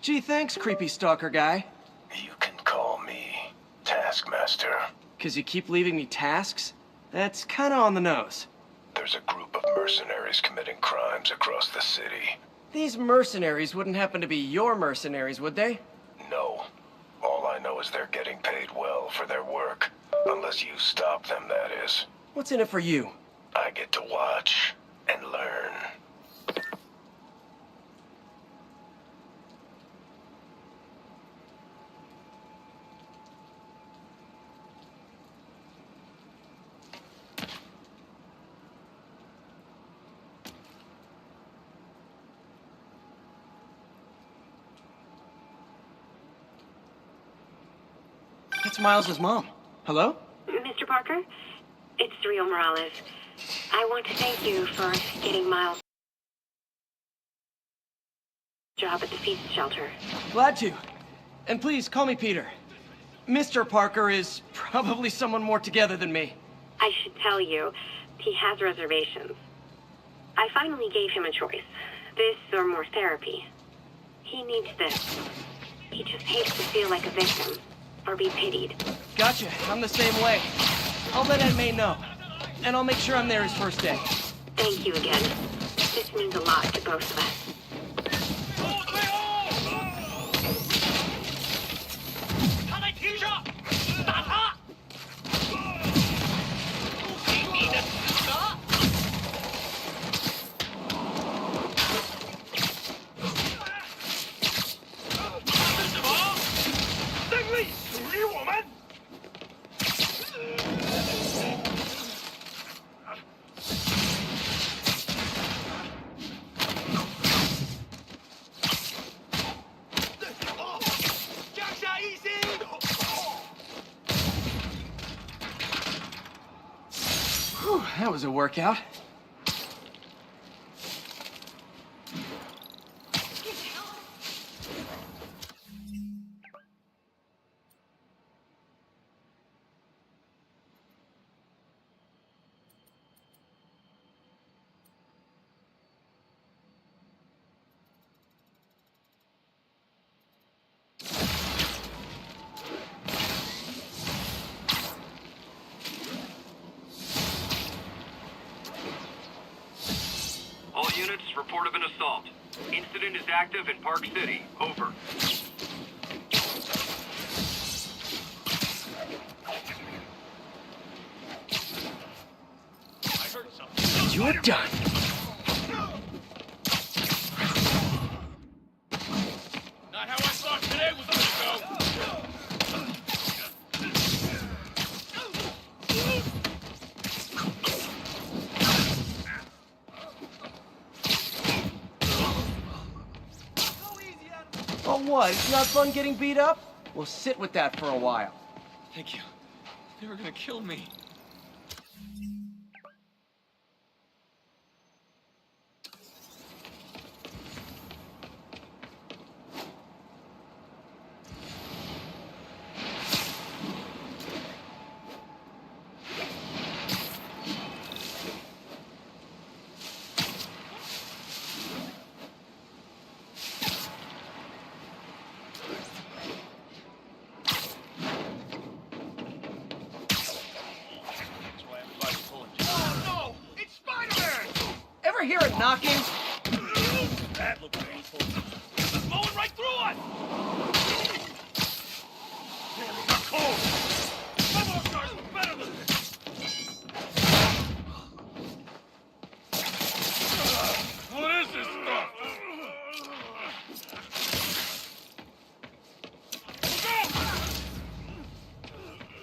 Gee, thanks, creepy stalker guy. You can call me Taskmaster. 'Cause you keep leaving me tasks? That's kinda on the nose. There's a group of mercenaries committing crimes across the city. These mercenaries wouldn't happen to be your mercenaries, would they? No. All I know is they're getting paid well for their work. Unless you stop them, that is. What's in it for you? I get to watch and learn. It's Miles's mom. Hello? Mr. Parker, it's Rio Morales. I want to thank you for getting Miles' job at the feast shelter. Glad to. And please, call me Peter. Mr. Parker is probably someone more together than me. I should tell you, he has reservations. I finally gave him a choice. This or more therapy. He needs this. He just hates to feel like a victim. Or be pitied. Gotcha. I'm the same way. I'll let Aunt May know. And I'll make sure I'm there his first day. Thank you again. This means a lot to both of us. Whew, that was a workout. All units, report of an assault. Incident is active in Park City. Over. You're done. Not how I thought today was gonna go. Oh, what? It's not fun getting beat up? We'll sit with that for a while. Thank you. They were gonna kill me. Ever hear it knocking? That looked painful. It's blowing right through us! Damn, it got cold! Some of ours were better than this! What is this stuff?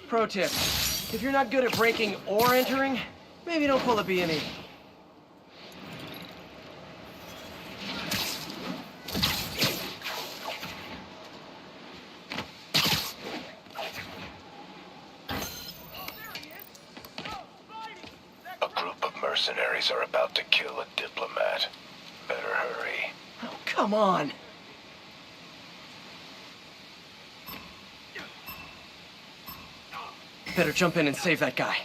Pro tip. If you're not good at breaking or entering, maybe don't pull a B&E. A group of mercenaries are about to kill a diplomat. Better hurry. Oh, come on. Better jump in and save that guy.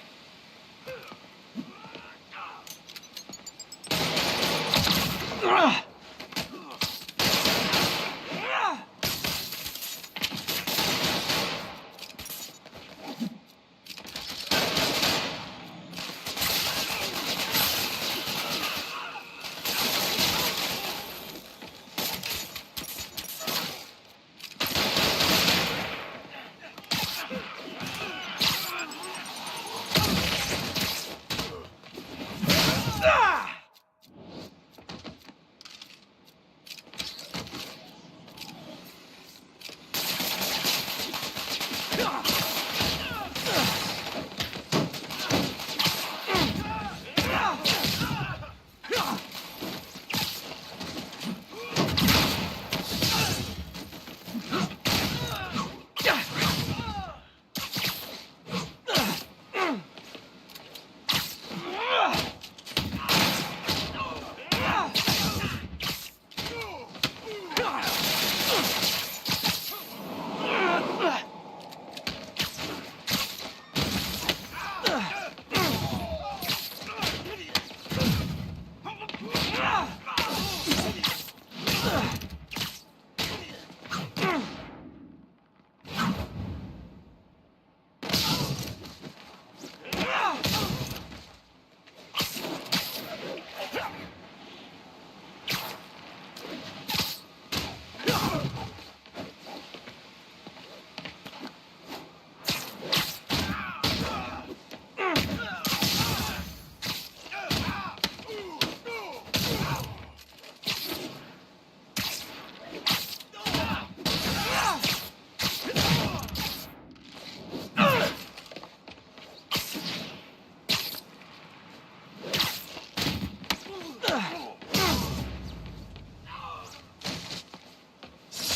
Ugh!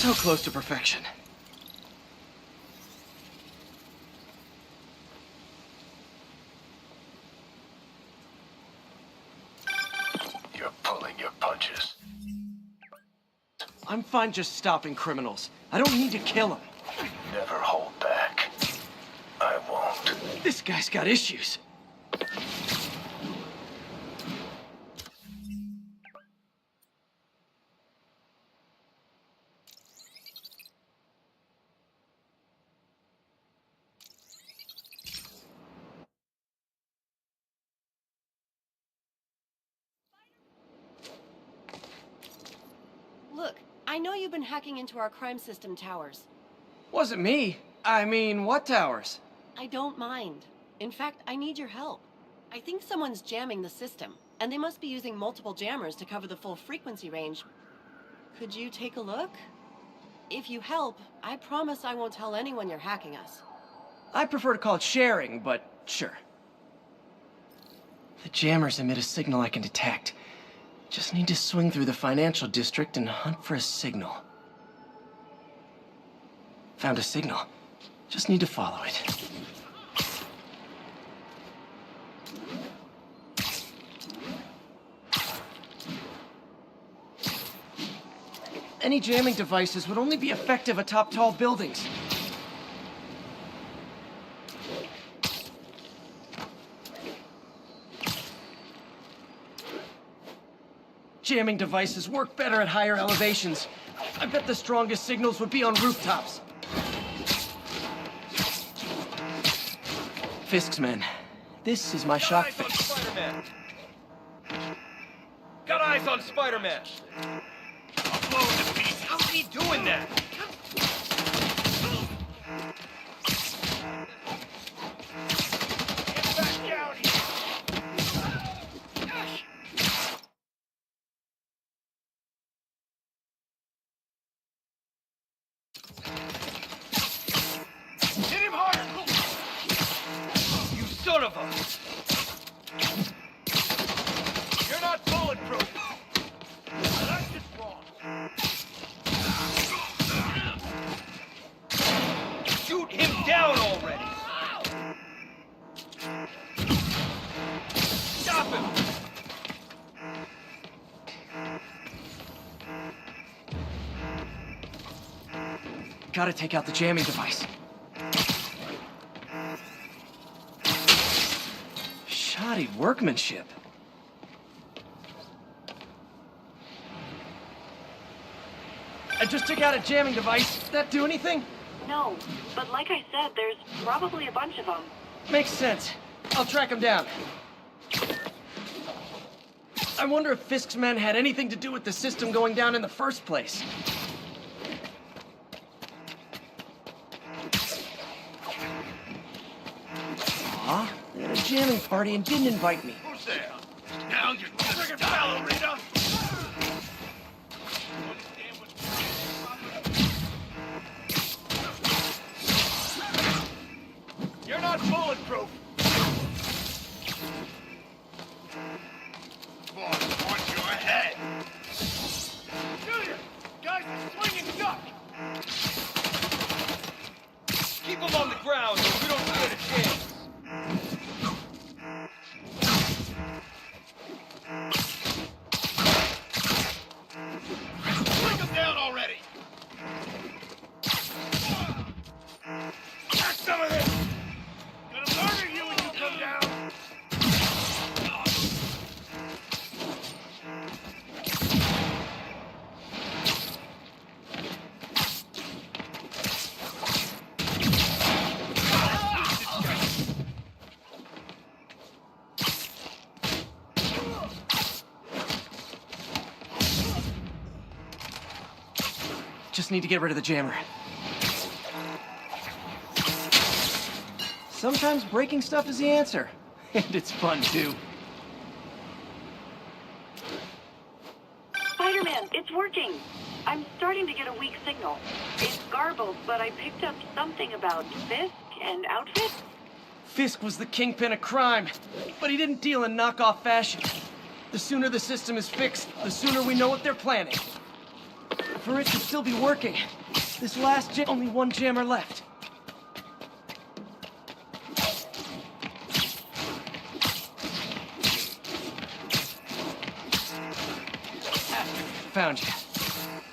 So close to perfection. You're pulling your punches. I'm fine just stopping criminals. I don't need to kill them. Never hold back. I won't. This guy's got issues. Look, I know you've been hacking into our crime system towers. Wasn't me. I mean, what towers? I don't mind. In fact, I need your help. I think someone's jamming the system, and they must be using multiple jammers to cover the full frequency range. Could you take a look? If you help, I promise I won't tell anyone you're hacking us. I prefer to call it sharing, but sure. The jammers emit a signal I can detect. Just need to swing through the financial district and hunt for a signal. Found a signal. Just need to follow it. Any jamming devices would only be effective atop tall buildings. Jamming devices work better at higher elevations. I bet the strongest signals would be on rooftops. Fisk's men. This is my shock Got eyes on fix. Spider-Man. Got eyes on Spider-Man. I'll blow him to pieces. How's he doing that? Get back down here. Hit him hard! You son of a... You're not bulletproof! That's just wrong. Shoot him down already! Stop him! Gotta take out the jamming device. Shoddy workmanship. I just took out a jamming device. Did that do anything? No, but like I said, there's probably a bunch of them. Makes sense. I'll track him down. I wonder if Fisk's men had anything to do with the system going down in the first place. Aw, they had a jamming party and didn't invite me. Who's there? Now you're friggin' ballerina! You're not bulletproof! Boss wants your head! Junior! Guys are swinging duck! Keep him on the ground or we don't stand a chance! Bring him down already! Got some of this! Gonna murder you when you come down! Just need to get rid of the jammer. Sometimes breaking stuff is the answer. And it's fun, too. Spider-Man, it's working. I'm starting to get a weak signal. It's garbled, but I picked up something about Fisk and outfits. Fisk was the kingpin of crime, but he didn't deal in knockoff fashion. The sooner the system is fixed, the sooner we know what they're planning. for it to still be working. This last jam, only one jammer left. Found you.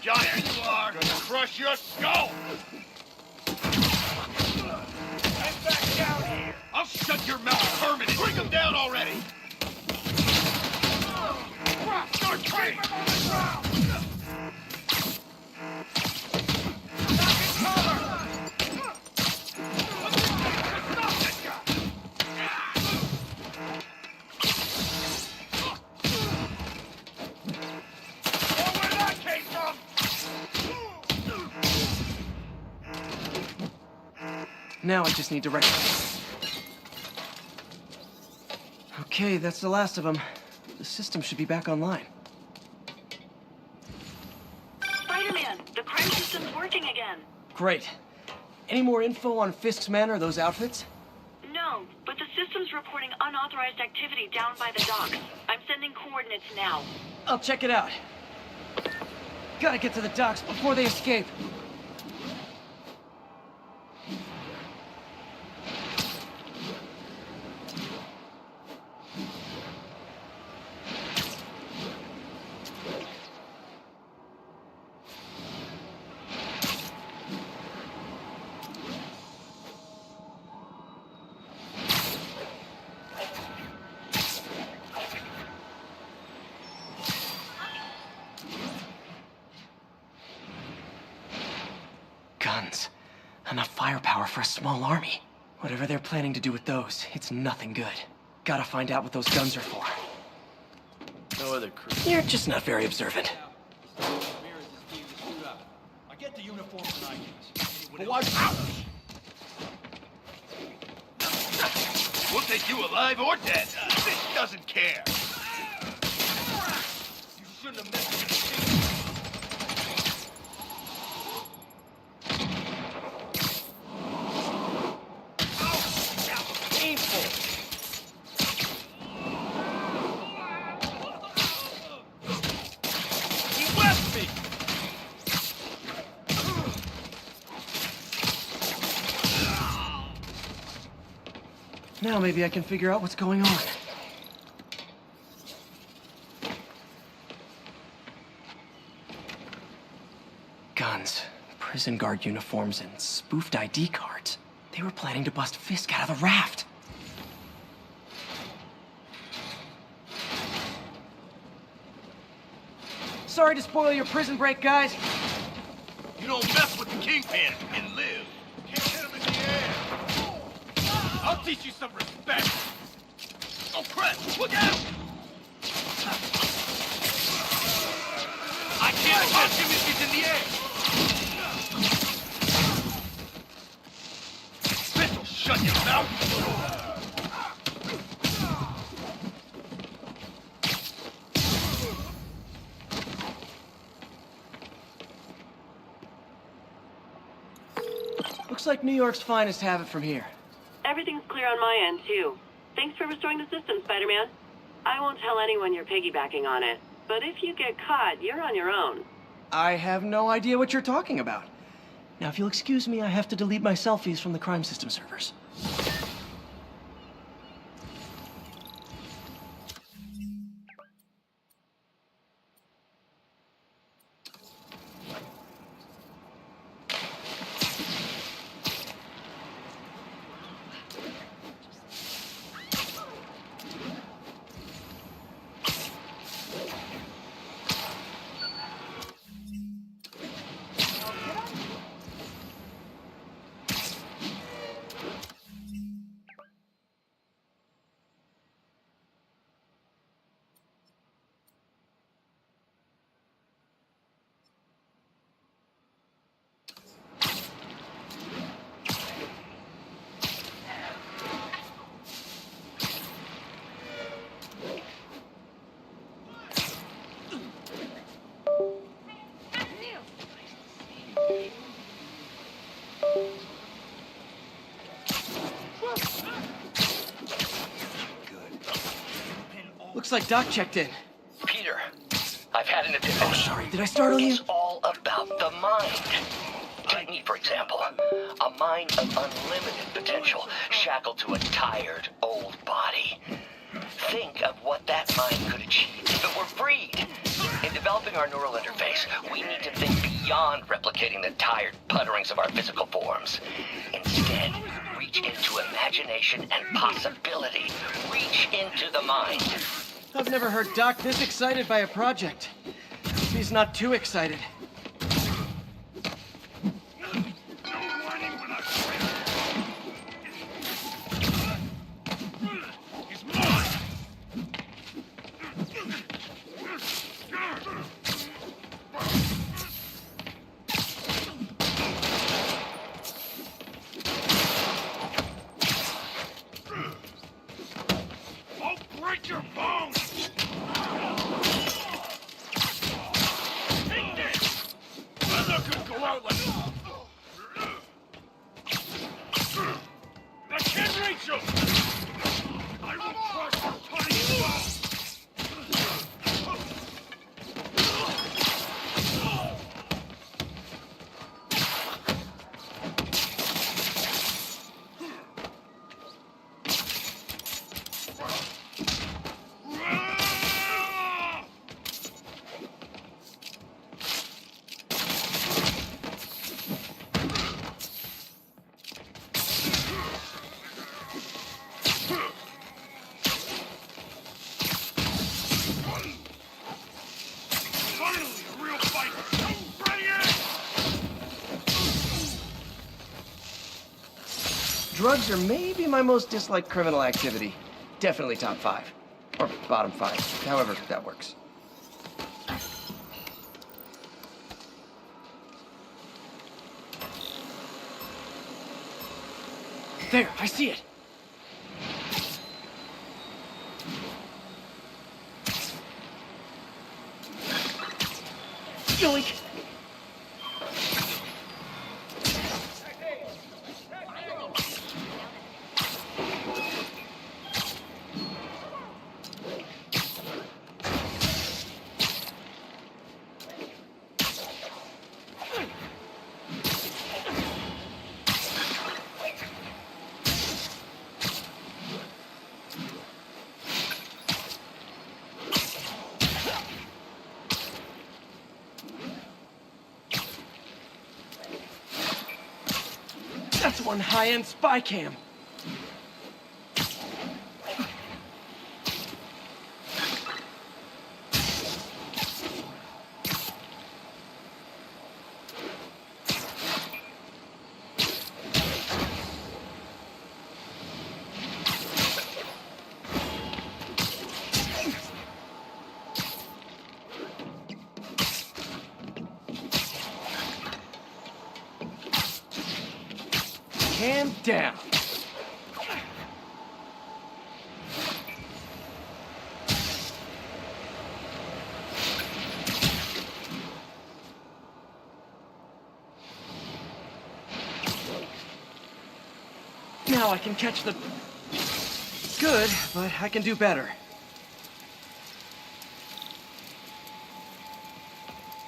John, there you are. Gonna crush your skull. Get back down here. I'll shut your mouth permanently. Bring him down already. Start training. Now I just need to recognize. Okay, that's the last of them. The system should be back online. Spider-Man, the crime system's working again. Great. Any more info on Fisk's men or those outfits? No, but the system's reporting unauthorized activity down by the docks. I'm sending coordinates now. I'll check it out. Gotta get to the docks before they escape. Guns. Enough firepower for a small army. Whatever they're planning to do with those, it's nothing good. Gotta find out what those guns are for. No other crew. You're just not very observant. I get the uniform tonight. But watch out! We'll take you alive or dead. This doesn't care. You shouldn't have messed with the team. He left me! Now maybe I can figure out what's going on. Guns, prison guard uniforms, and spoofed ID cards. They were planning to bust Fisk out of the raft. Sorry to spoil your prison break, guys. You don't mess with the Kingpin and live. Can't hit him in the air. I'll teach you some respect. Oh, crap! Look out! I can't touch him if he's in the air. This'll shut your mouth. Looks like New York's finest have it from here. Everything's clear on my end, too. Thanks for restoring the system, Spider-Man. I won't tell anyone you're piggybacking on it, but if you get caught, you're on your own. I have no idea what you're talking about. Now, if you'll excuse me, I have to delete my selfies from the crime system servers. Looks like Doc checked in. Peter, I've had an epiphany. Oh, sorry, did I startle you? It's all about about the mind. Take me, for example. A mind of unlimited potential, shackled to a tired, old body. Think of what that mind could achieve if it were freed. In developing our neural interface, we need to think beyond replicating the tired putterings of our physical forms. Instead, reach into imagination and possibility. Reach into the mind. I've never heard Doc this excited by a project. He's not too excited. Break your bones! Take this! Weather could go out like... I can't reach you! I will crush your tiny bones! Drugs are maybe my most disliked criminal activity. Definitely top 5. Or bottom 5. However that works. There, I see it. Yoink! That's one high-end spy cam. Cam down. Now I can catch the... Good, but I can do better.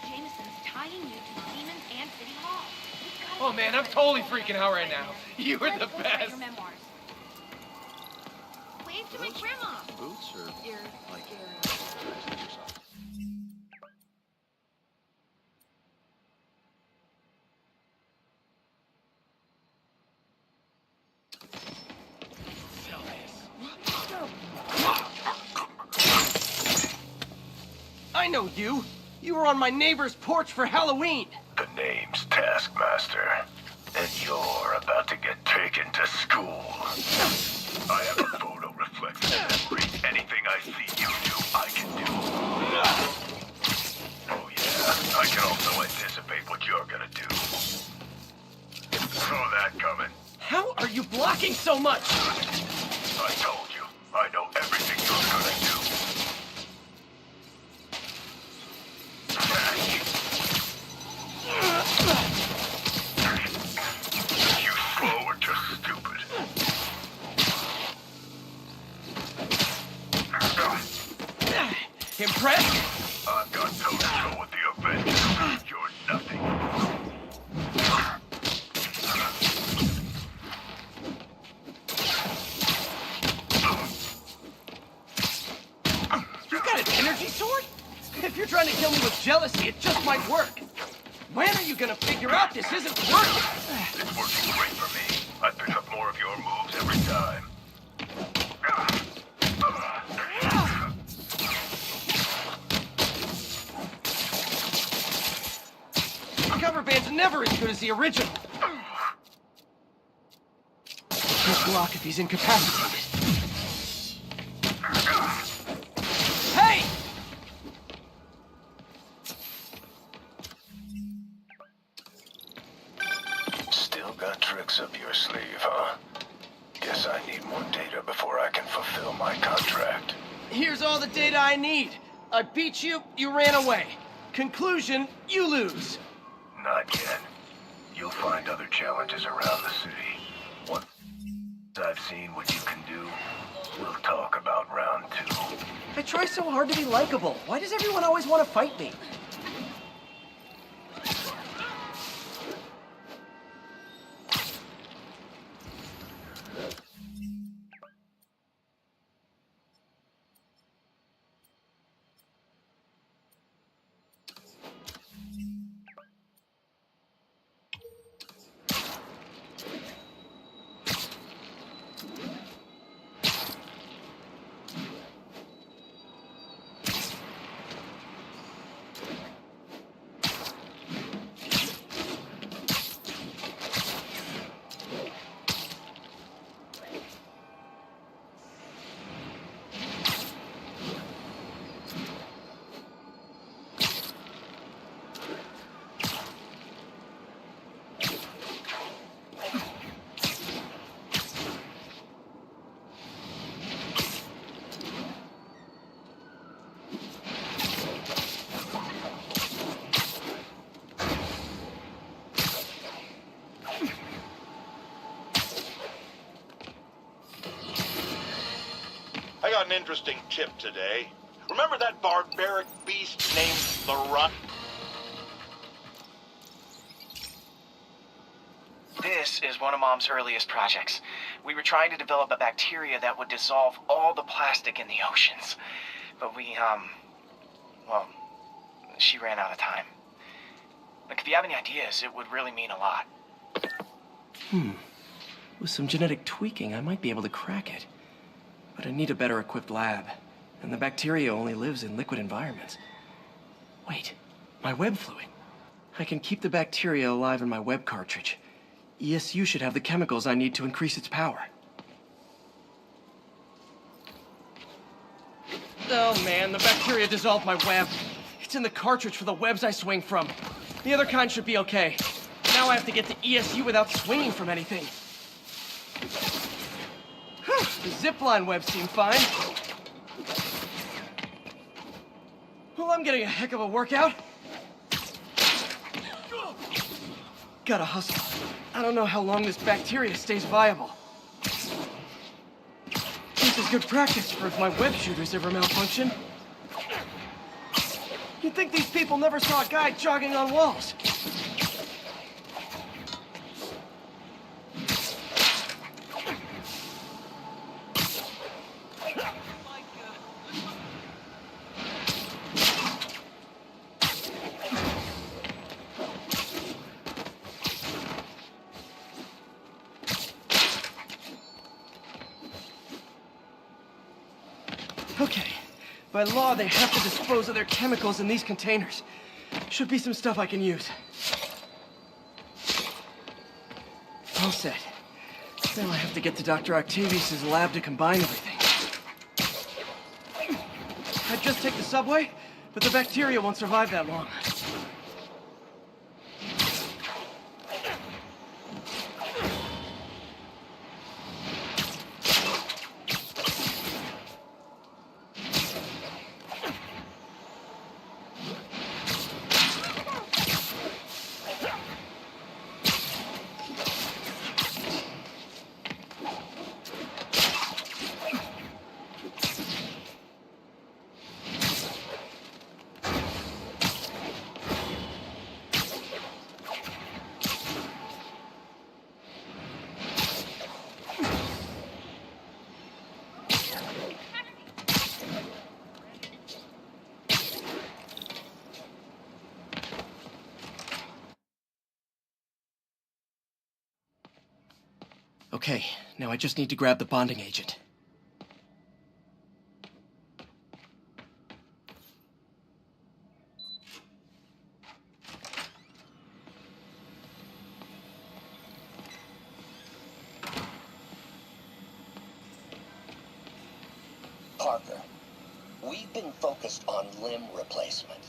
Jameson's tying you to Siemens and City Hall. Oh man, I'm totally freaking out right now. You were the best. Your memoirs. Wave to my grandma. Boots or Your I know you. You were on my neighbor's porch for Halloween. The name's Taskmaster, and you're about to get taken to school. I have a photo reflector that reads anything I see you do, I can do. Oh yeah, I can also anticipate what you're gonna do. Saw that coming. How are you blocking so much? I told you, I know everything you're gonna do. You slow or just stupid. Impressed? I've got toe to toe with the Avengers. You're nothing. you're trying to kill me with jealousy, it just might work. When are you gonna figure out this isn't working? It's working great for me. I pick up more of your moves every time. The cover band's never as good as the original. Can't block if he's incapacitated. Hey! Still got tricks up your sleeve, huh? Guess I need more data before I can fulfill my contract. Here's all the data I need. I beat you, you ran away. Conclusion, you lose. Not yet. You'll find other challenges around the city. Once I've seen what you can do, we'll talk about round 2. I try so hard to be likable. Why does everyone always want to fight me? I got an interesting tip today. Remember that barbaric beast named the Rut? This is one of Mom's earliest projects. We were trying to develop a bacteria that would dissolve all the plastic in the oceans. But well, she ran out of time. Look, if you have any ideas, it would really mean a lot. With some genetic tweaking, I might be able to crack it. But I need a better equipped lab. And the bacteria only lives in liquid environments. Wait, my web fluid. I can keep the bacteria alive in my web cartridge. ESU should have the chemicals I need to increase its power. Oh man, the bacteria dissolved my web. It's in the cartridge for the webs I swing from. The other kind should be okay. Now I have to get to ESU without swinging from anything. The zipline webs seem fine. Well, I'm getting a heck of a workout. Gotta hustle. I don't know how long this bacteria stays viable. This is good practice for if my web shooters ever malfunction. You'd think these people never saw a guy jogging on walls. Okay. By law, they have to dispose of their chemicals in these containers. Should be some stuff I can use. All set. Now I have to get to Dr. Octavius's lab to combine everything. I'd just take the subway, but the bacteria won't survive that long. Okay, now I just need to grab the bonding agent. Parker, we've been focused on limb replacement,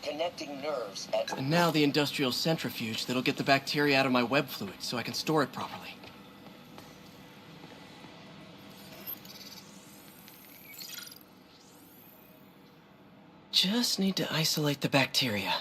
connecting nerves at... And now the industrial centrifuge that'll get the bacteria out of my web fluid so I can store it properly. Just need to isolate the bacteria.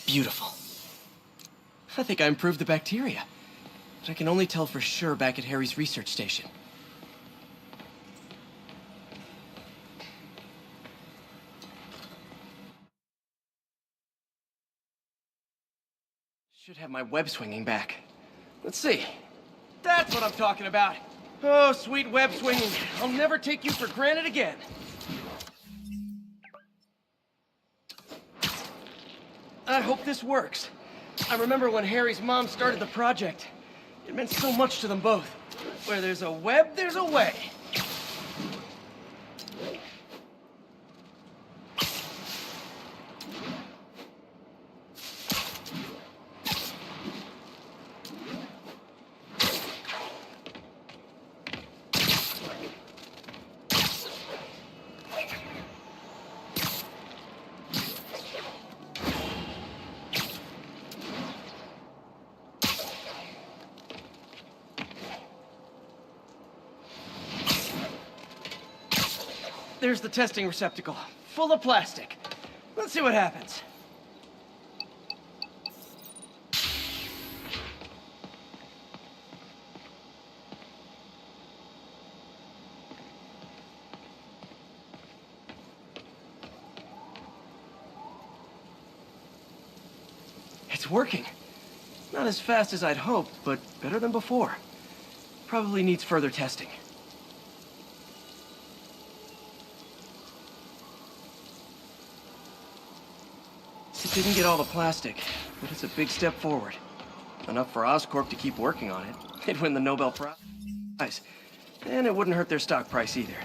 Beautiful. I think I improved the bacteria. But I can only tell for sure back at Harry's research station. Should have my web swinging back. Let's see. That's what I'm talking about. Oh, sweet web swinging. I'll never take you for granted again. I hope this works. I remember when Harry's mom started the project. It meant so much to them both. Where there's a web, there's a way. There's the testing receptacle, full of plastic. Let's see what happens. It's working. Not as fast as I'd hoped, but better than before. Probably needs further testing. It didn't get all the plastic, but it's a big step forward. Enough for Oscorp to keep working on it. They'd win the Nobel Prize. And it wouldn't hurt their stock price either.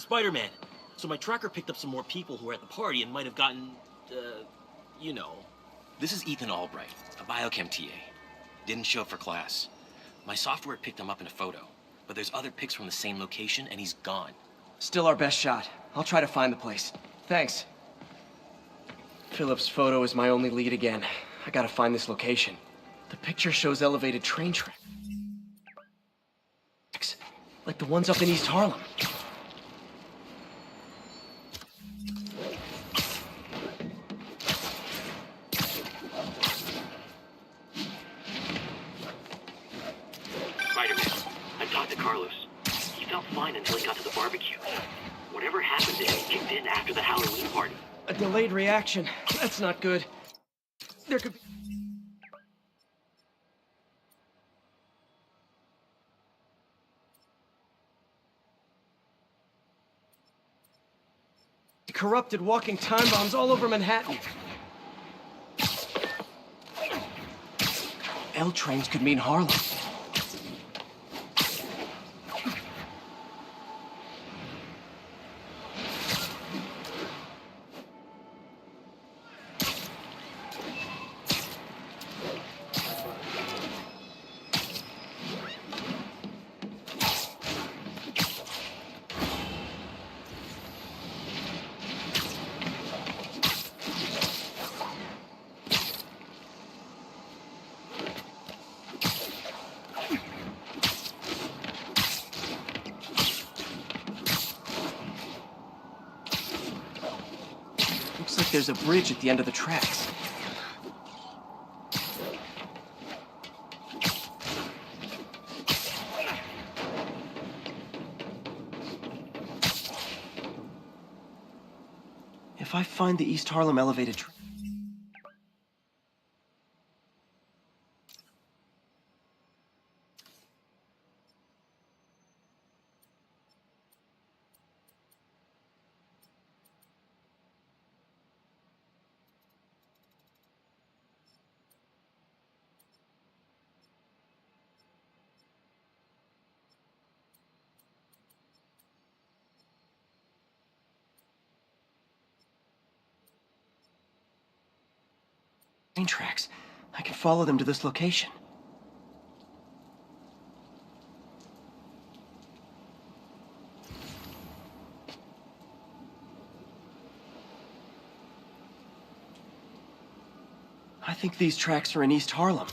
Spider-Man. So my tracker picked up some more people who were at the party and might have gotten, you know. This is Ethan Albright, a biochem TA. Didn't show up for class. My software picked him up in a photo, but there's other pics from the same location and he's gone. Still our best shot. I'll try to find the place. Thanks. Philip's photo is my only lead again. I gotta find this location. The picture shows elevated train tracks. Like the ones up in East Harlem. Spider-Man, I talked to Carlos. He felt fine until he got to the barbecue. Whatever happened to him kicked in after the Halloween party. A delayed reaction. That's not good. There could be... corrupted walking time bombs all over Manhattan. L trains could mean Harlem. Looks like there's a bridge at the end of the tracks. If I find the East Harlem elevated train... train tracks. I can follow them to this location. I think these tracks are in East Harlem.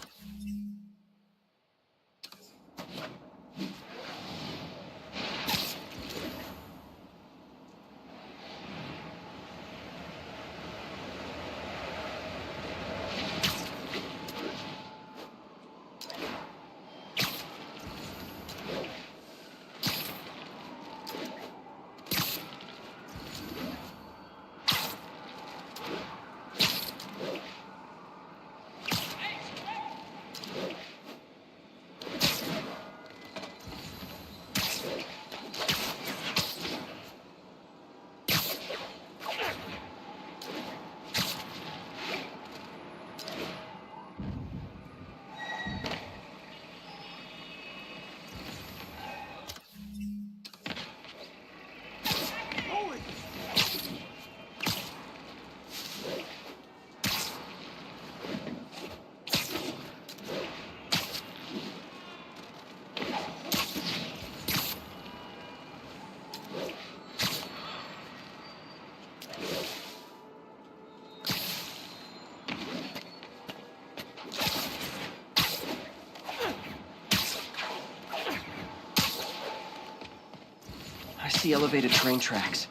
I see elevated train tracks.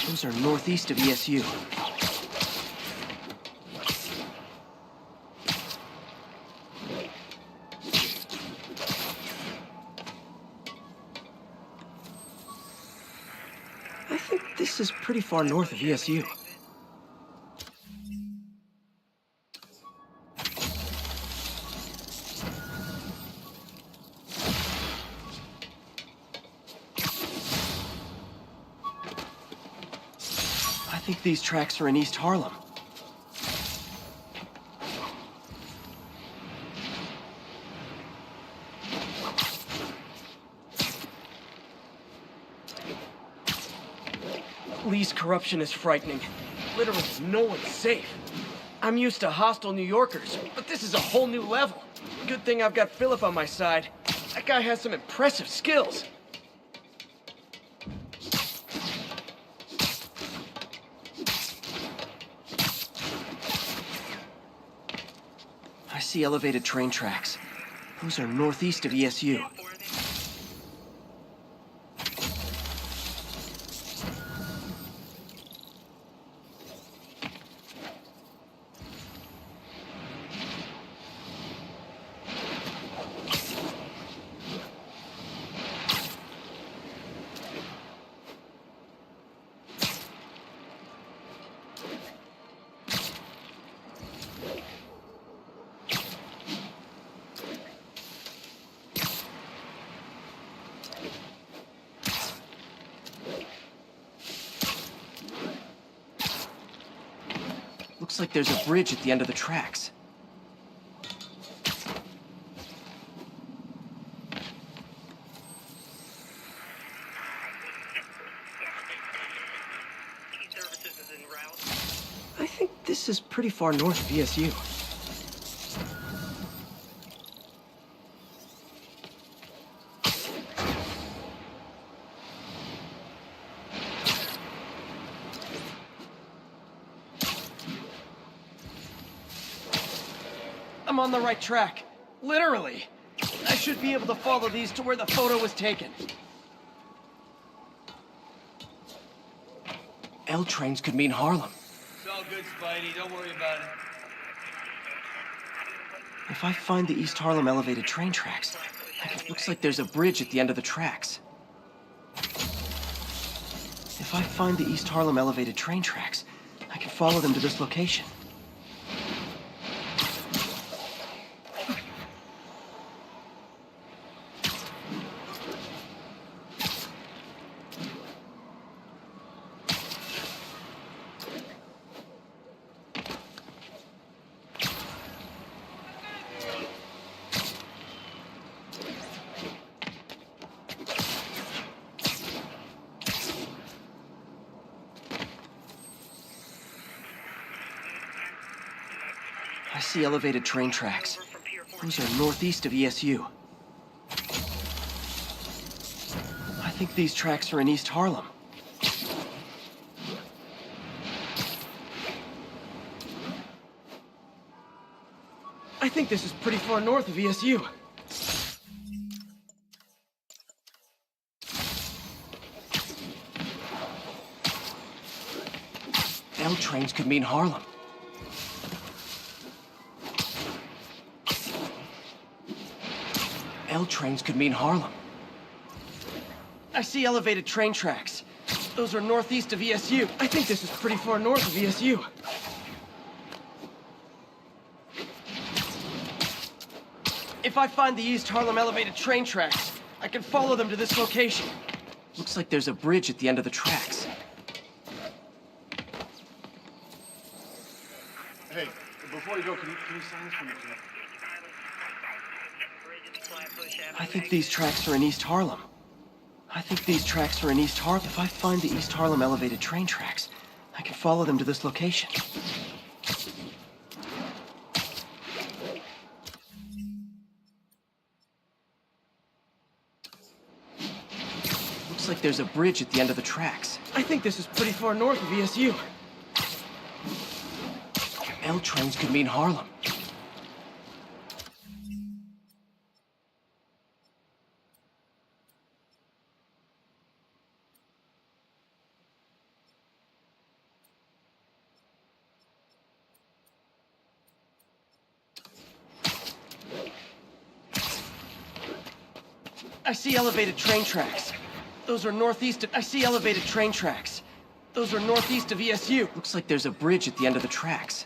Those are northeast of ESU. I think this is pretty far north of ESU. I think these tracks are in East Harlem. Police corruption is frightening. Literally, no one's safe. I'm used to hostile New Yorkers, but this is a whole new level. Good thing I've got Philip on my side. That guy has some impressive skills. I see elevated train tracks. Those are northeast of ESU. Looks like there's a bridge at the end of the tracks. I think this is pretty far north of ESU. I'm on the right track. Literally. I should be able to follow these to where the photo was taken. L trains could mean Harlem. It's all good, Spidey. Don't worry about it. If I find the East Harlem elevated train tracks, it looks like there's a bridge at the end of the tracks. If I find the East Harlem elevated train tracks, I can follow them to this location. I see elevated train tracks. Those are northeast of ESU. I think these tracks are in East Harlem. I think this is pretty far north of ESU. L trains could mean Harlem. L trains could mean Harlem. I see elevated train tracks. Those are northeast of ESU. I think this is pretty far north of ESU. If I find the East Harlem elevated train tracks, I can follow them to this location. Looks like there's a bridge at the end of the tracks. Hey, before you go, can you sign this for me, please? I think these tracks are in East Harlem. I think these tracks are in East Harlem. If I find the East Harlem elevated train tracks, I can follow them to this location. Looks like there's a bridge at the end of the tracks. I think this is pretty far north of ESU. L trains could mean Harlem. I see elevated train tracks. Those are northeast of... I see elevated train tracks. Those are northeast of ESU. Looks like there's a bridge at the end of the tracks.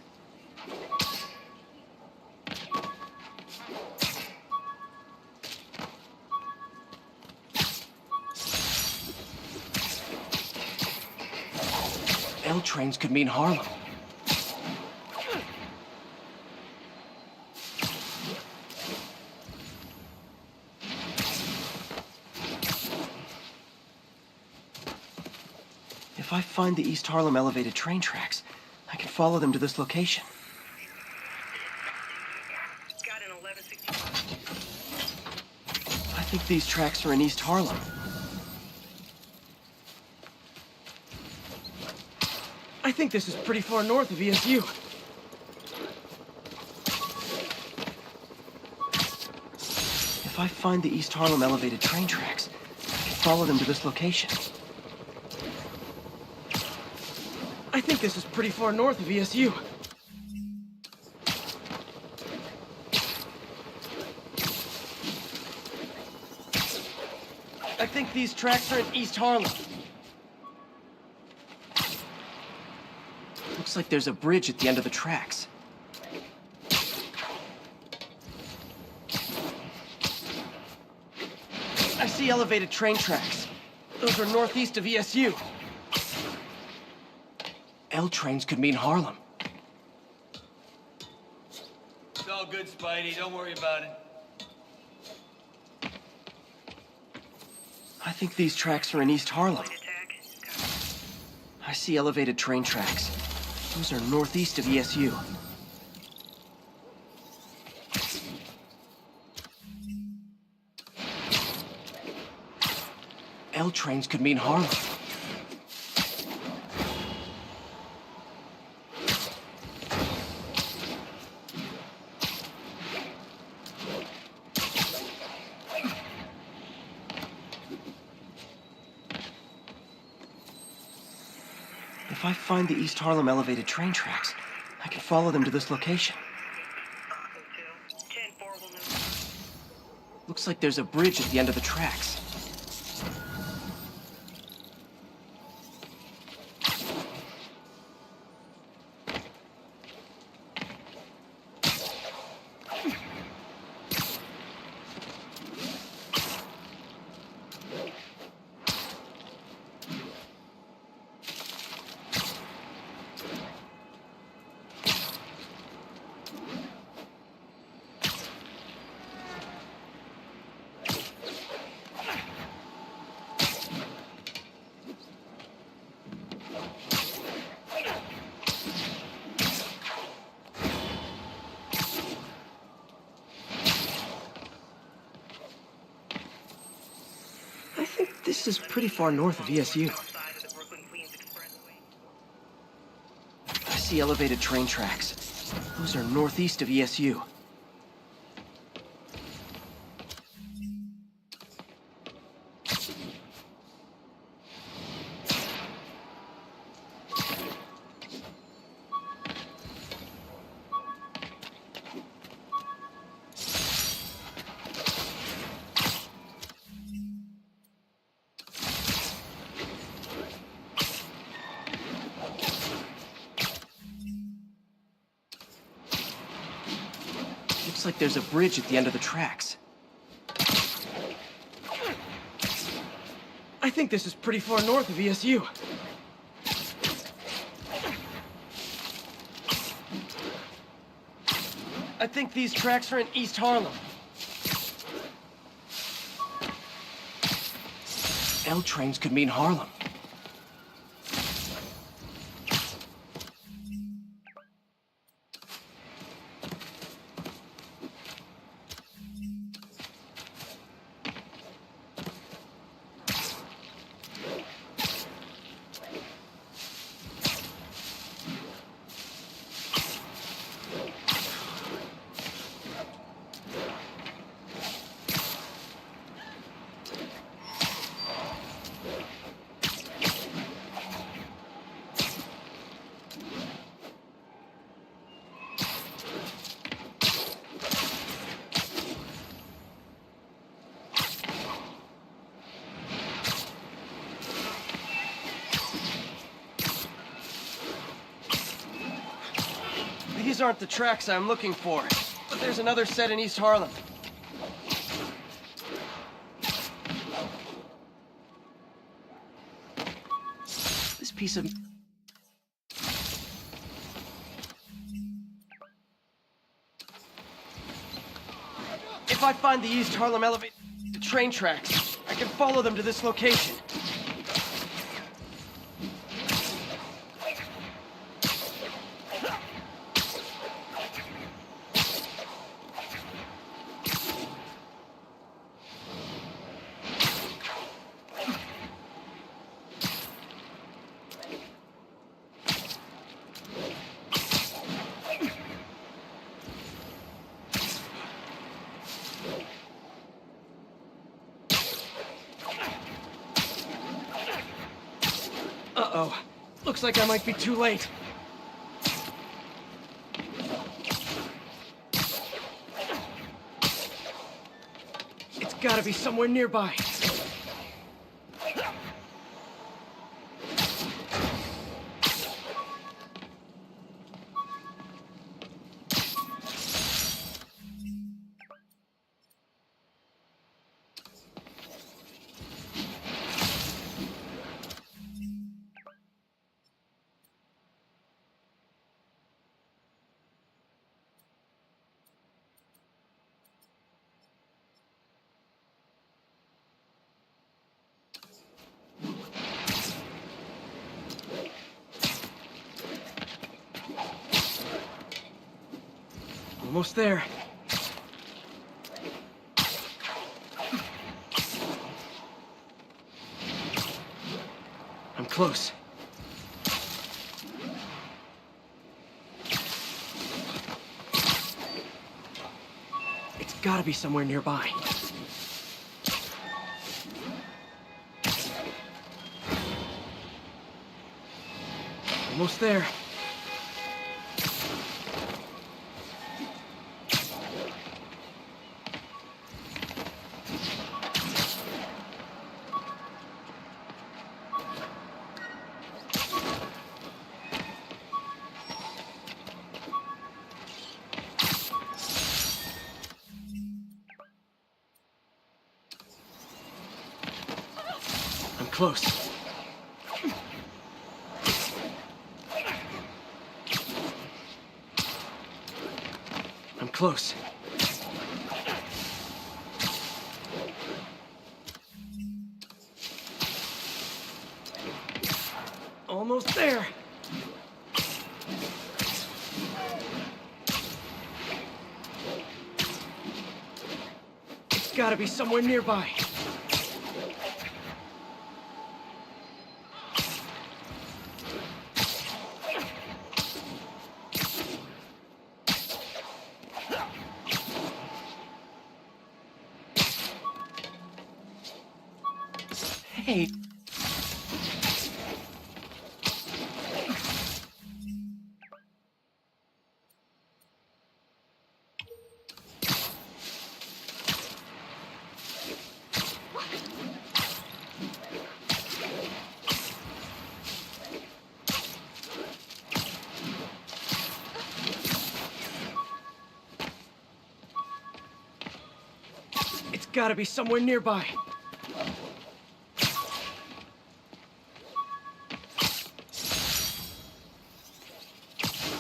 L trains could mean Harlem. If If I find the East Harlem elevated train tracks, I can follow them to this location. Got an 1165. I think these tracks are in East Harlem. I think this is pretty far north of ESU. If I find the East Harlem elevated train tracks, I can follow them to this location. I think this is pretty far north of ESU. I think these tracks are in East Harlem. Looks like there's a bridge at the end of the tracks. I see elevated train tracks. Those are northeast of ESU. L trains could mean Harlem. It's all good, Spidey. Don't worry about it. I think these tracks are in East Harlem. I see elevated train tracks. Those are northeast of ESU. L trains could mean Harlem. If I find the East Harlem elevated train tracks, I can follow them to this location. Looks like there's a bridge at the end of the tracks. This is pretty far north of ESU. I see elevated train tracks. Those are northeast of ESU. Looks like there's a bridge at the end of the tracks. I think this is pretty far north of ESU. I think these tracks are in East Harlem. L trains could mean Harlem. These aren't the tracks I'm looking for, but there's another set in East Harlem. This piece of... If I find the East Harlem elevated train tracks, I can follow them to this location. Uh-oh. Looks like I might be too late. It's gotta be somewhere nearby. Almost there. I'm close. It's gotta be somewhere nearby. Almost there. I'm close. I'm close. Almost there. It's gotta be somewhere nearby. Hey. It's gotta be somewhere nearby.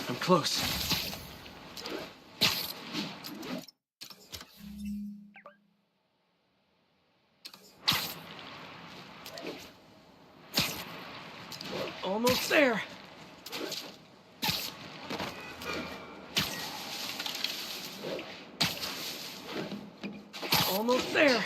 I'm close. Almost there. Almost there.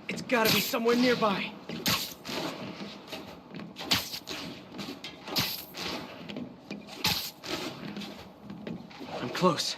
It's gotta be somewhere nearby. I'm close.